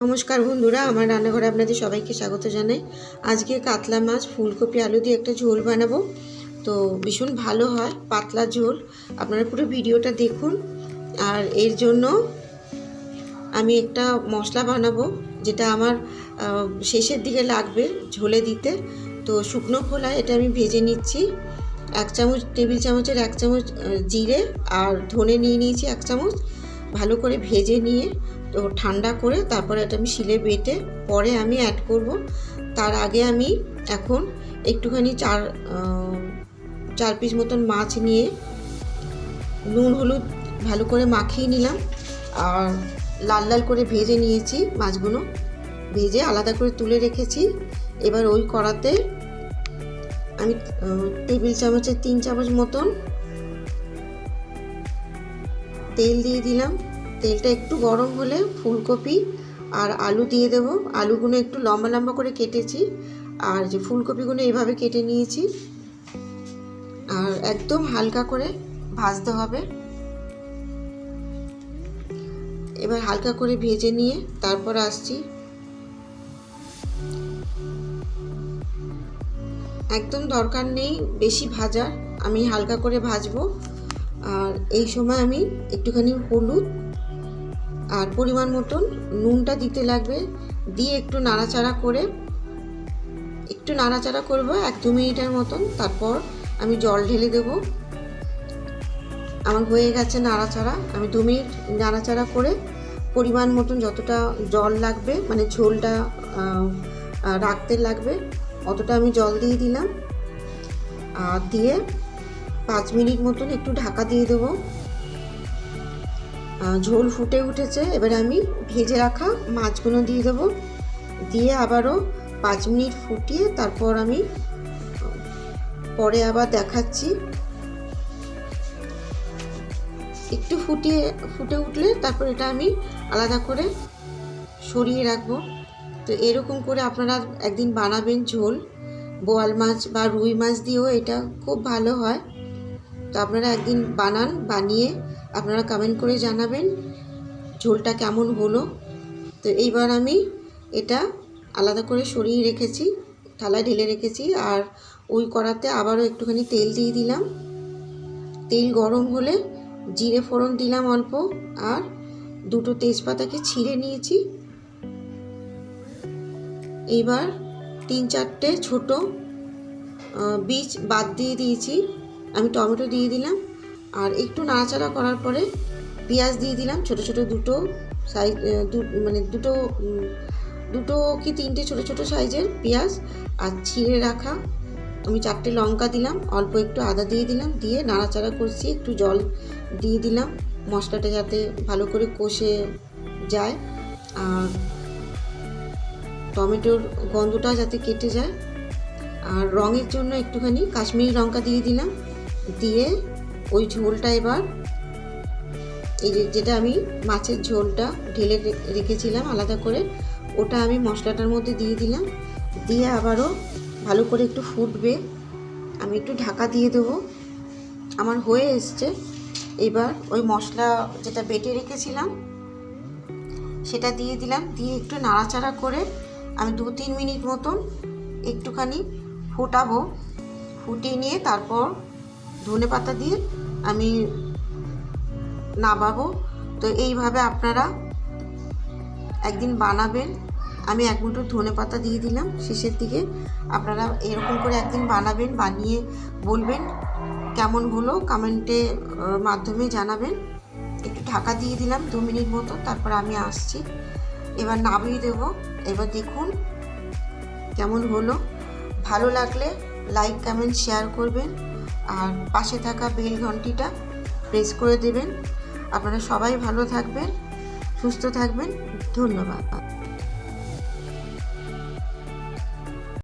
নমস্কার বন্ধুরা, আমার রান্নাঘরে আপনাদের সবাইকে স্বাগত জানাই। আজকে কাতলা মাছ ফুলকপি আলু দিয়ে একটা ঝোল বানাবো। তো ভীষণ ভালো হয়, পাতলা ঝোল। আপনারা পুরো ভিডিওটা দেখুন। আর এর জন্য আমি একটা মশলা বানাবো, যেটা আমার শেষের দিকে লাগবে ঝোলে দিতে। তো শুকনো খোলায় এটা আমি ভেজে নিচ্ছি। 1 চামচ, টেবিল চামচের 1 চামচ জিরে আর ধনে নিয়ে নিয়েছি 1 চামচ। ভালো করে ভেজে নিয়ে তো ঠান্ডা করে তারপরে এটা আমি শিলে বেটে পরে আমি অ্যাড করব। তার আগে আমি এখন একটুখানি চার পিস মতন মাছ নিয়ে নুন হলুদ ভালো করে মাখিয়ে নিলাম। আর লাল লাল করে ভেজে নিয়েছি মাছগুলো, ভেজে আলাদা করে তুলে রেখেছি। এবার ওই কড়াতে আমি টেবিল চামচের 3 চামচ মতন তেল দিয়ে দিলাম। তেলটা একটু গরম হলে ফুলকপি আর আলু দিয়ে দেব। আলুগুলো একটু লম্বা লম্বা করে কেটেছি, আর যে ফুলকপিগুলো এইভাবে কেটে নিয়েছি। আর একদম হালকা করে ভাজতে হবে। এবার হালকা করে ভেজে নিয়ে তারপর আসছি। একদম দরকার নেই বেশি ভাজার, আমি হালকা করে ভাজবো। আর এই সময় আমি একটুখানি হলুদ আর পরিমাণ মতন নুনটা দিতে লাগবে, দিয়ে একটু নাড়াচাড়া করব 1-2 মিনিটের মতন। তারপর আমি জল ঢেলে দেব। আমার হয়ে গেছে নাড়াচাড়া। আমি 2 মিনিট নাড়াচাড়া করে পরিমাণ মতন যতটা জল লাগবে, মানে ঝোলটা রাখতে লাগবে, অতটা আমি জল দিয়ে দিলাম। আর দিয়ে 5 মিনিট মতন একটু ঢাকা দিয়ে দেবো। ঝোল ফুটে উঠেছে। এবার আমি ভেজে রাখা মাছগুলো দিয়ে দেবো, দিয়ে আবারও 5 মিনিট ফুটিয়ে তারপর আমি পরে আবার দেখাচ্ছি। একটু ফুটে উঠলে তারপর এটা আমি আলাদা করে সরিয়ে রাখবো। তো এরকম করে আপনারা একদিন বানাবেন ঝোল। বোয়াল মাছ বা রুই মাছ দিয়েও এটা খুব ভালো হয়। তো আপনারা একদিন বানান, বানিয়ে আপনারা কমেন্ট করে জানাবেন ঝোলটা কেমন হলো। তো এইবার আমি এটা আলাদা করে সরিয়ে রেখেছি, থালায় ঢেলে রেখেছি। আর ওই কড়াতে আবারও একটুখানি তেল দিয়ে দিলাম। তেল গরম হলে জিরে ফোড়ন দিলাম অল্প, আর 2টো তেজপাতাকে ছিঁড়ে নিয়েছি। এইবার 3-4টে ছোটো বীজ বাদ দিয়ে দিয়েছি। আমি টমেটো দিয়ে দিলাম। আর একটু নাড়াচাড়া করার পরে পেঁয়াজ দিয়ে দিলাম, ছোটো ছোটো 2টো সাইজ, মানে দুটো কি 3টে ছোটো ছোটো সাইজের পেঁয়াজ। আর ছিঁড়ে রাখা আমি 4টে লঙ্কা দিলাম, অল্প একটু আদা দিয়ে দিলাম। দিয়ে নাড়াচাড়া করছি, একটু জল দিয়ে দিলাম মশলাটা যাতে ভালো করে কষে যায়, আর টমেটোর গন্ধটা যাতে কেটে যায়। আর রঙের জন্য একটুখানি কাশ্মীরি লঙ্কা দিয়ে দিলাম। দিয়ে ওই ঝোলটা এবার এই যেটা আমি মাছের ঝোলটা ঢেলে রেখেছিলাম আলাদা করে, ওটা আমি মশলাটার মধ্যে দিয়ে দিলাম। দিয়ে আবারও ভালো করে একটু ফুটবে, আমি একটু ঢাকা দিয়ে দেবো। আমার হয়ে এসছে। এবার ওই মশলা যেটা বেটে রেখেছিলাম সেটা দিয়ে দিলাম। দিয়ে একটু নাড়াচাড়া করে আমি 2-3 মিনিট মতন একটুখানি ফোটাবো। ফুটিয়ে নিয়ে তারপর ধনেপাতা দিয়ে আমি নামাবো। তো এইভাবে আপনারা একদিন বানাবেন। আমি 1 মুঠো ধনেপাতা দিয়ে দিলাম শেষের দিকে। আপনারা এরকম করে একদিন বানাবেন, বানিয়ে বলবেন কেমন হলো, কমেন্টে মাধ্যমে জানাবেন। একটু ঢাকা দিয়ে দিলাম 2 মিনিট মতো, তারপর আমি আসছি। এবার নামিয়ে দেবো। এবার দেখুন কেমন হলো। ভালো লাগলে লাইক, কমেন্ট, শেয়ার করবেন। আর পাশে থাকা বেল ঘন্টিটা প্রেস করে দেবেন। আপনারা সবাই ভালো থাকবেন, সুস্থ থাকবেন। ধন্যবাদ।